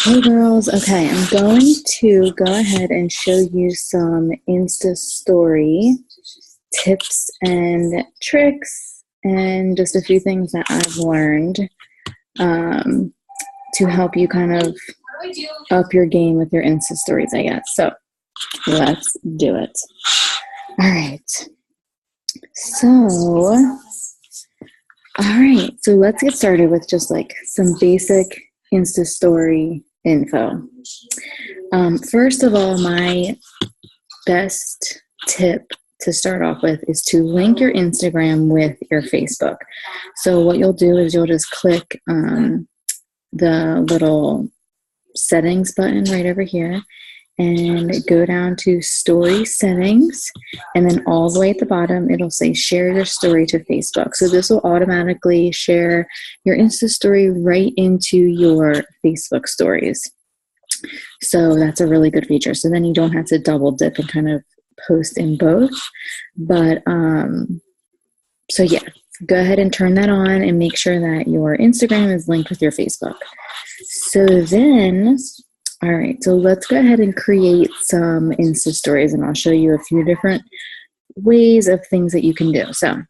Hey girls, okay, I'm going to go ahead and show you some Insta story tips and tricks and just a few things that I've learned um, to help you kind of up your game with your Insta stories, I guess. So let's do it. All right. So let's get started with just like some basic Insta story info. First of all, my best tip to start off with is to link your Instagram with your Facebook. So what you'll do is you'll just click the little settings button right over here and go down to story settings, and then all the way at the bottom it'll say share your story to Facebook. So this will automatically share your Insta story right into your Facebook stories. So that's a really good feature. So then you don't have to double dip and kind of post in both. But so yeah, go ahead and turn that on and make sure that your Instagram is linked with your Facebook. So then, all right, so let's go ahead and create some Insta stories, and I'll show you a few different ways of things that you can do. So,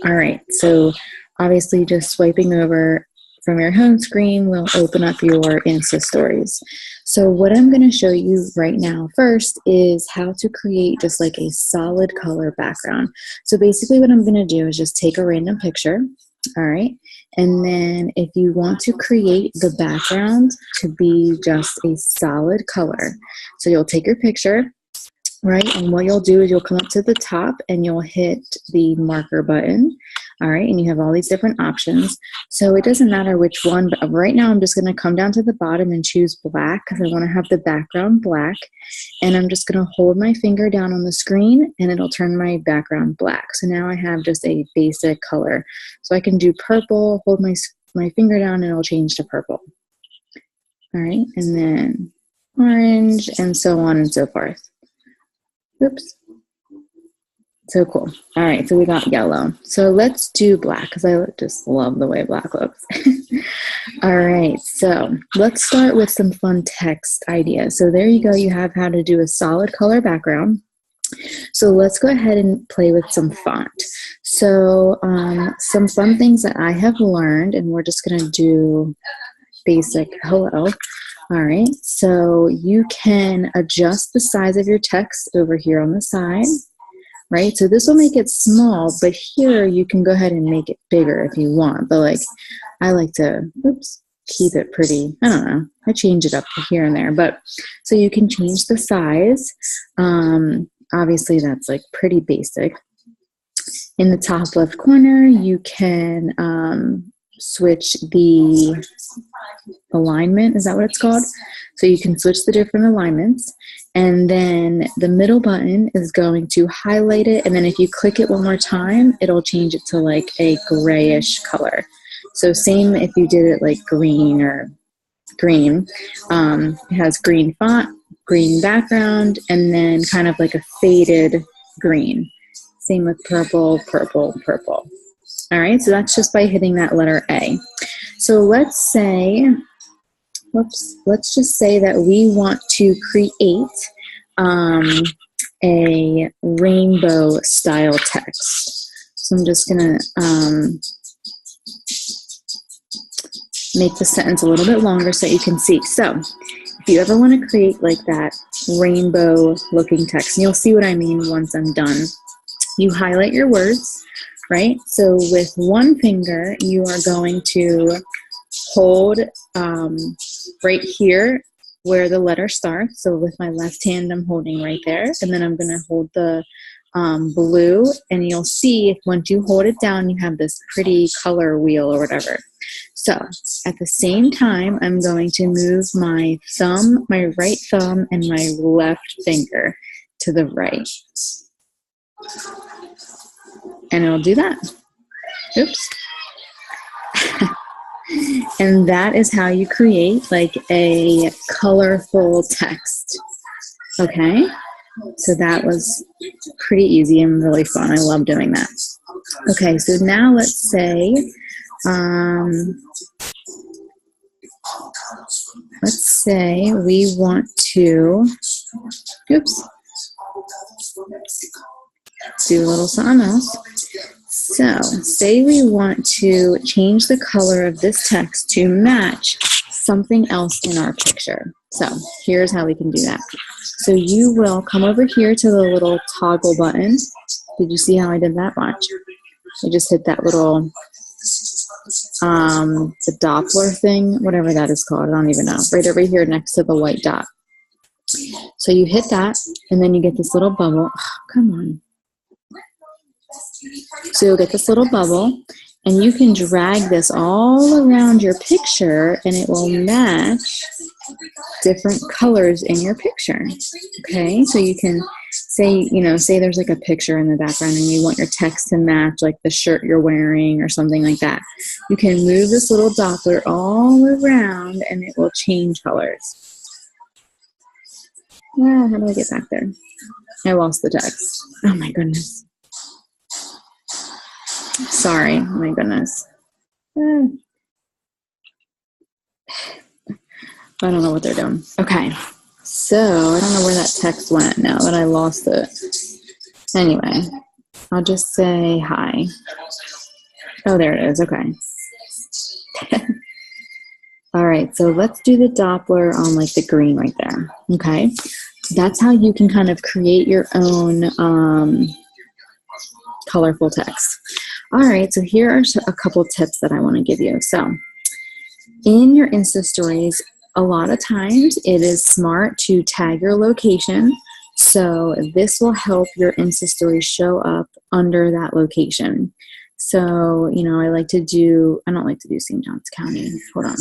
all right, so obviously just swiping over from your home screen will open up your Insta stories. So what I'm going to show you right now first is how to create just like a solid color background. So basically what I'm going to do is just take a random picture, all right? And then if you want to create the background to be just a solid color, so you'll take your picture, right? And what you'll do is you'll come up to the top and you'll hit the marker button. All right, and you have all these different options. So it doesn't matter which one, but right now I'm just going to come down to the bottom and choose black because I want to have the background black. And I'm just going to hold my finger down on the screen and it'll turn my background black. So now I have just a basic color. So I can do purple, hold my finger down and it'll change to purple. All right, and then orange and so on and so forth. Oops. So cool. All right, so we got yellow. So let's do black because I just love the way black looks. All right, so let's start with some fun text ideas. So there you go. You have how to do a solid color background. So let's go ahead and play with some font. So some fun things that I have learned, and we're just going to do basic hello. All right, so you can adjust the size of your text over here on the side. Right, so this will make it small, but here you can go ahead and make it bigger if you want. But like, I like to, keep it pretty. I don't know. I change it up here and there, but so you can change the size. Obviously, that's like pretty basic. In the top left corner, you can switch the alignment. Is that what it's called? So you can switch the different alignments. And then the middle button is going to highlight it. And then if you click it one more time, it'll change it to like a grayish color. So same if you did it like green or green. It has green font, green background, and then kind of like a faded green. Same with purple, purple, purple. All right, so that's just by hitting that letter A. So let's say, let's just say that we want to create a rainbow style text. So I'm just gonna make the sentence a little bit longer so you can see. So if you ever want to create like that rainbow looking text, and you'll see what I mean once I'm done, you highlight your words, right? So with one finger, you are going to hold right here where the letter starts. So with my left hand, I'm holding right there. And then I'm going to hold the blue. And you'll see if once you hold it down, you have this pretty color wheel or whatever. So at the same time, I'm going to move my thumb, my right thumb, and my left finger to the right. And it'll do that. Oops. And that is how you create like a colorful text. Okay, so that was pretty easy and really fun. I love doing that. Okay, so now let's say let's say we want to, oops, do a little something else. So say we want to change the color of this text to match something else in our picture. So here's how we can do that. So you will come over here to the little toggle button. Did you see how I did that? Watch. I just hit that little, the Doppler thing, whatever that is called. I don't even know. Right over here next to the white dot. So you hit that, and then you get this little bubble. Oh, come on. So you'll get this little bubble, and you can drag this all around your picture, and it will match different colors in your picture. Okay, so you can say, say there's like a picture in the background and you want your text to match like the shirt you're wearing or something like that. You can move this little Doppler all around and it will change colors. Yeah, how do I get back there? I lost the text. Oh my goodness. Sorry, oh my goodness. I don't know what they're doing. Okay, so I don't know where that text went now that I lost it. Anyway, I'll just say hi. Oh, there it is. Okay. All right, so let's do the Doppler on like the green right there. Okay, that's how you can kind of create your own colorful text. All right, so here are a couple tips that I want to give you. So in your Insta stories, a lot of times it is smart to tag your location. So this will help your Insta story show up under that location. So, I don't like to do St. Johns County. Hold on.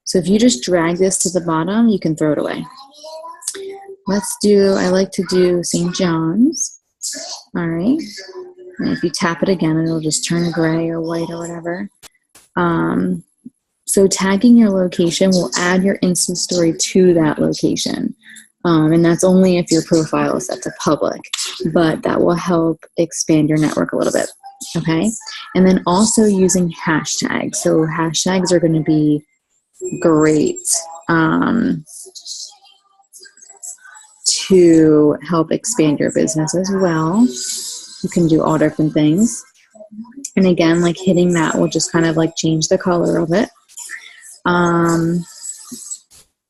So if you just drag this to the bottom, you can throw it away. I like to do St. John's. All right. And if you tap it again, it'll just turn gray or white or whatever. So tagging your location will add your Insta story to that location. And that's only if your profile is set to public, but that will help expand your network a little bit. Okay. And then also using hashtags. So hashtags are going to be great to help expand your business as well. You can do all different things. And again, like hitting that will just kind of like change the color of it.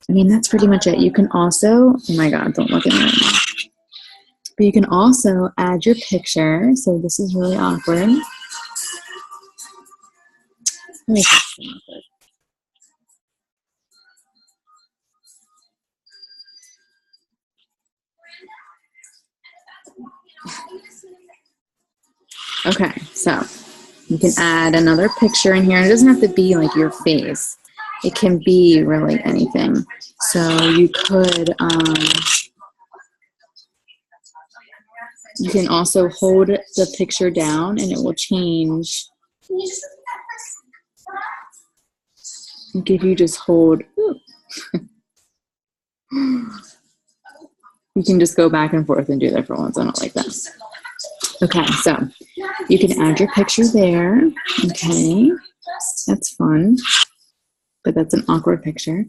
That's pretty much it. You can also, oh my God, don't look at me right now. But you can also add your picture. So this is really awkward. Let me fix it awkward. Okay, so you can add another picture in here. It doesn't have to be like your face. It can be really anything. So you could, you can also hold the picture down and it will change. Like if you just hold, you can just go back and forth and do different ones. I don't like that. Okay, so you can add your picture there. Okay, that's fun, but that's an awkward picture.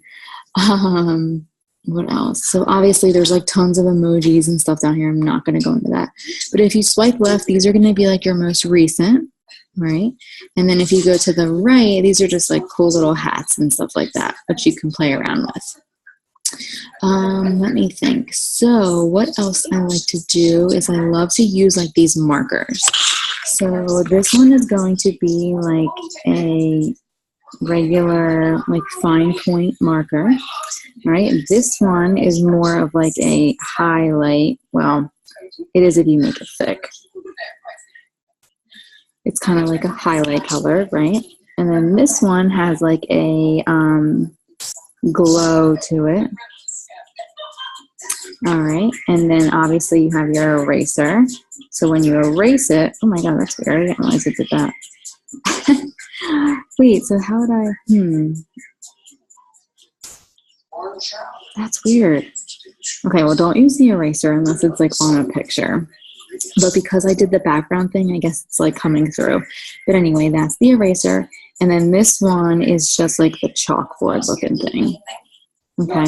What else? So obviously there's like tons of emojis and stuff down here. I'm not going to go into that. But if you swipe left, these are going to be like your most recent, right? And then if you go to the right, these are just like cool little hats and stuff like that, which you can play around with. Let me think. So what else I like to do is I love to use like these markers. So this one is going to be like a regular like fine point marker, right? This one is more of like a highlight. Well, it is if you make it thick. It's kind of like a highlight color, right? And then this one has like a glow to it. All right, and then obviously you have your eraser. So when you erase it, oh my God, that's weird. I didn't realize it did that. Wait, so how would I, That's weird. Okay, well, don't use the eraser unless it's like on a picture. But because I did the background thing, I guess it's like coming through. But anyway, that's the eraser. And then this one is just like the chalkboard looking thing. Okay.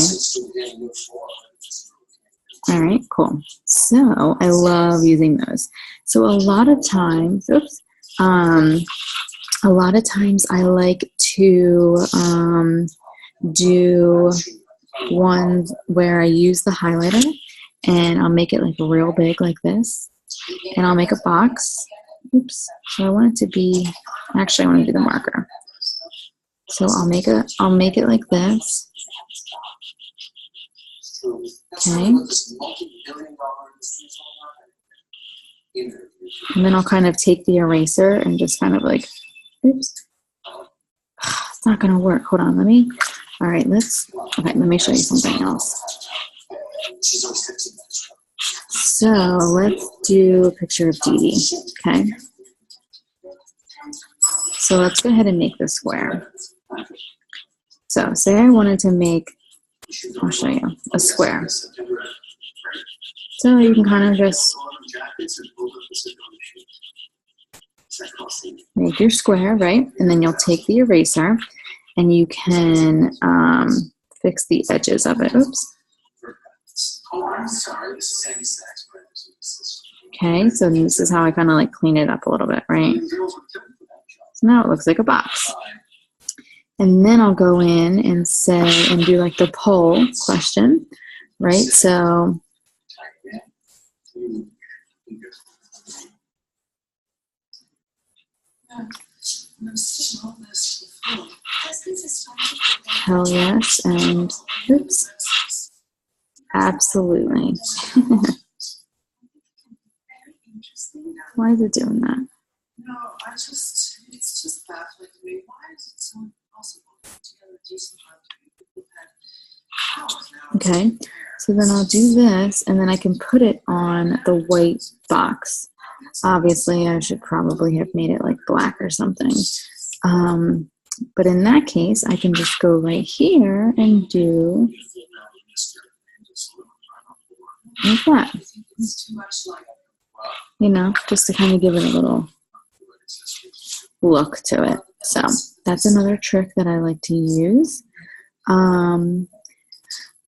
All right, cool. So I love using those. So a lot of times, a lot of times I like to do ones where I use the highlighter and I'll make it like real big like this. And I'll make a box. Oops. So I want it to be, actually I want to do the marker. So I'll make it like this. Okay. And then I'll kind of take the eraser and just kind of like, oops. It's not going to work. Hold on. All right, let me show you something else. So let's do a picture of Dee Dee. Okay. So let's go ahead and make the square. So say I wanted to make, I'll show you, a square. So you can kind of just make your square, right? And then you'll take the eraser and you can fix the edges of it. Oops. Okay, so this is how I kind of like clean it up a little bit, right? So now it looks like a box. And then I'll go in and say, and do like the poll question, right? So hell yes, and oops, absolutely. Why is it doing that? No, it's just baffling to me. Why is it so impossible to put together a decent Okay, so then I'll do this, and then I can put it on the white box. Obviously, I should probably have made it like black or something. But in that case, I can just go right here and do like that. You know, just to kind of give it a little look to it. So that's another trick that I like to use.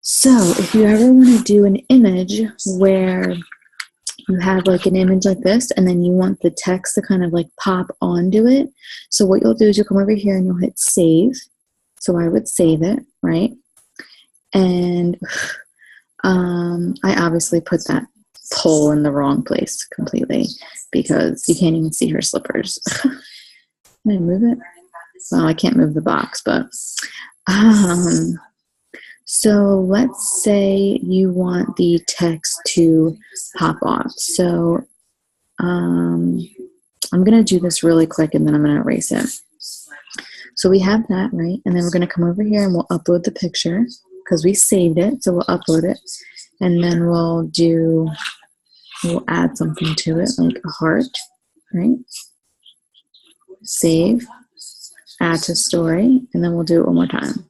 So if you ever want to do an image where you have like an image like this and then you want the text to kind of like pop onto it, so what you'll do is you'll come over here and you'll hit save. So I would save it, right? And I obviously put that poll in the wrong place completely because you can't even see her slippers. Can I move it? Well, I can't move the box, but so let's say you want the text to pop off. So I'm going to do this really quick and then I'm going to erase it. So we have that, right? And then we're going to come over here and we'll upload the picture because we saved it. So we'll upload it and then we'll add something to it like a heart, right? Save, add to story, and then we'll do it one more time.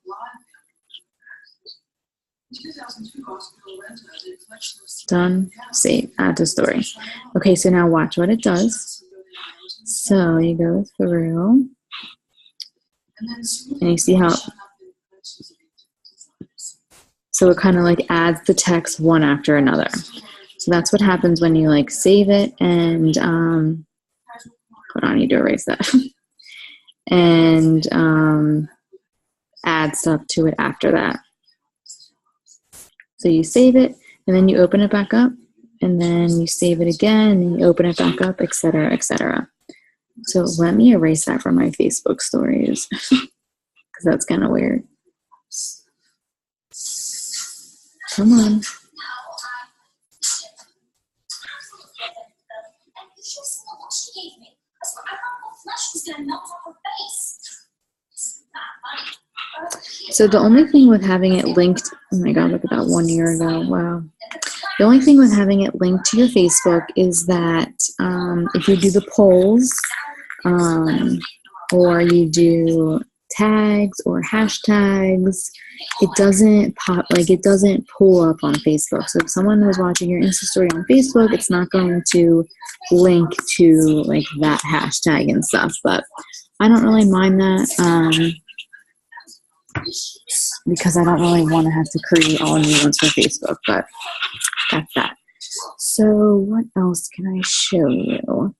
Done, save, add to story. Okay, so now watch what it does. So you go through, and you see how, so it kind of like adds the text one after another. So that's what happens when you like save it and, hold on, I need to erase that. And add stuff to it after that. So you save it, and then you open it back up, and then you save it again, and you open it back up, etc., etc. So let me erase that from my Facebook stories, because that's kind of weird. Come on. So the only thing with having it linked, oh my god, look at that 1 year ago, wow. The only thing with having it linked to your Facebook is that if you do the polls, or you do tags or hashtags, it doesn't pop, like it doesn't pull up on Facebook. So if someone was watching your Insta story on Facebook, it's not going to link to like that hashtag and stuff. But I don't really mind that because I don't really want to have to create all new ones for Facebook, but that's that. So what else can I show you?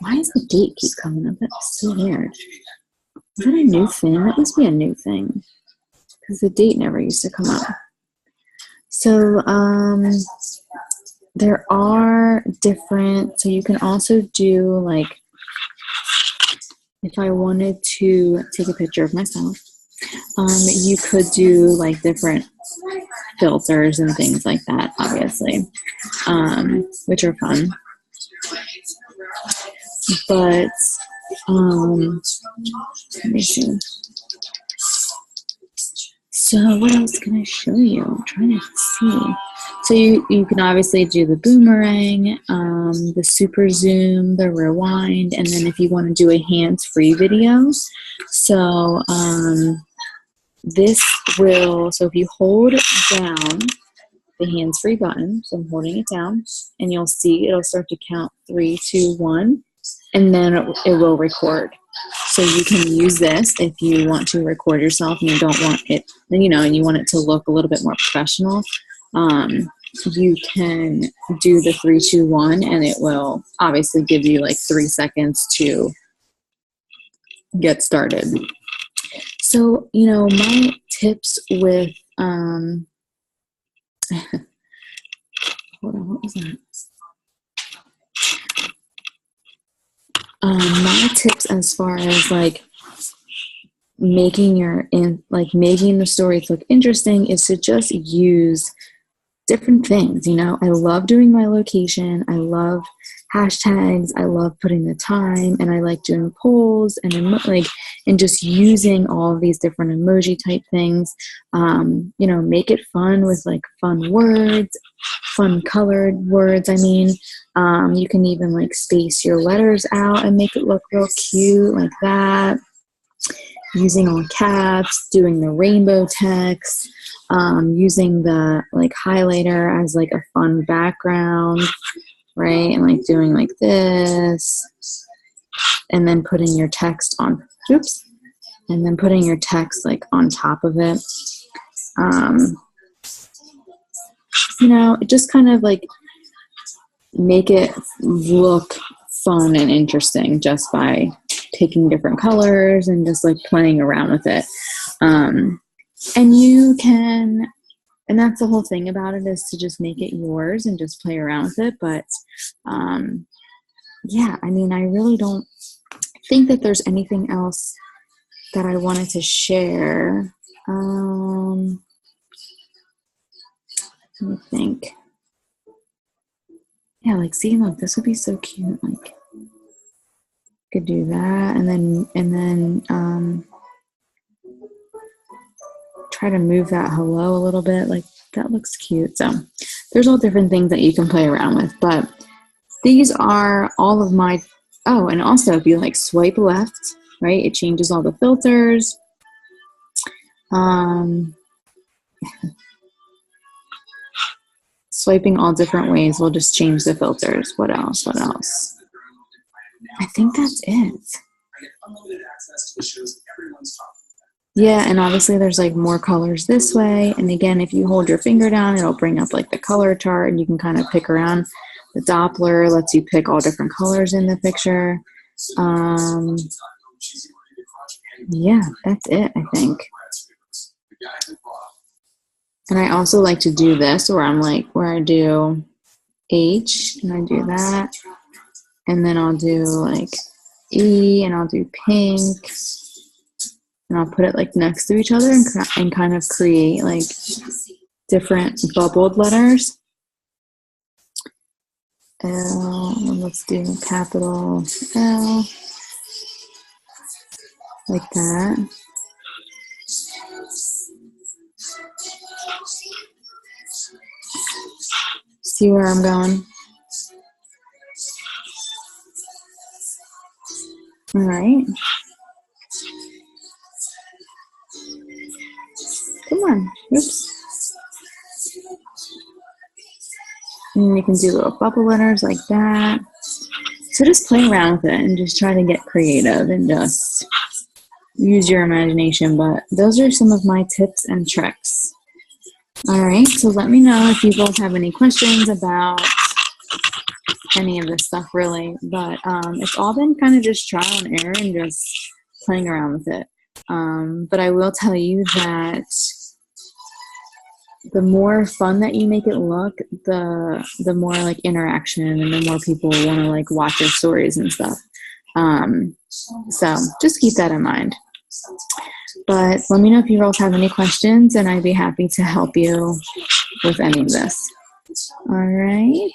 Why does the date keep coming up? That's so weird. Is that a new thing? That must be a new thing because the date never used to come up. So there are different, so you can also do like, if I wanted to take a picture of myself, you could do like different filters and things like that, obviously, which are fun. But let me see. So what else can I show you? I'm trying to see. So you can obviously do the boomerang, the super zoom, the rewind, and then if you want to do a hands-free video. So this will, so if you hold down the hands-free button, so I'm holding it down, and you'll see it'll start to count 3, 2, 1, and then it will record. So you can use this if you want to record yourself and you don't want it, you know, and you want it to look a little bit more professional. You can do the 3, 2, 1, and it will obviously give you like 3 seconds to get started. So, you know, my tips with, hold on, what was that? My tips as far as like making making the stories look interesting is to just use different things. You know, I love doing my location. I love hashtags. I love putting the time, and I like doing polls and and just using all of these different emoji type things. You know, make it fun with like fun words, fun colored words. I mean, you can even like space your letters out and make it look real cute like that. Using all caps, doing the rainbow text, using the like highlighter as like a fun background, right? And like doing like this, and then putting your text on, and then putting your text like on top of it. You know, just kind of like make it look fun and interesting just by picking different colors and just like playing around with it. And you can, and that's the whole thing about it, is to just make it yours and just play around with it. But yeah, I mean, I really don't think that there's anything else that I wanted to share. Let me think. Yeah, like, see, look, this would be so cute. Like, could do that, and then try to move that hello a little bit. Like, that looks cute. So there's all different things that you can play around with, but these are all of my, oh, and also if you like swipe left, right, it changes all the filters. Swiping all different ways will just change the filters. What else? I think that's it. Yeah, and obviously there's like more colors this way. And again, if you hold your finger down, it'll bring up like the color chart, and you can kind of pick around. The Doppler lets you pick all different colors in the picture. Yeah, that's it, I think. And I also like to do this where I do H, and I do that. And then I'll do like E, and I'll do pink. And I'll put it like next to each other and kind of create like different bubbled letters. L, let's do capital L, like that. See where I'm going? All right. Come on. Oops. And you can do little bubble letters like that. So just play around with it and just try to get creative and just use your imagination. But those are some of my tips and tricks. All right, so let me know if you both have any questions about any of this stuff, really. But it's all been kind of just trial and error and just playing around with it. But I will tell you that the more fun that you make it look, the more like interaction and the more people want to like watch your stories and stuff. So just keep that in mind. But let me know if you both have any questions, and I'd be happy to help you with any of this. All right.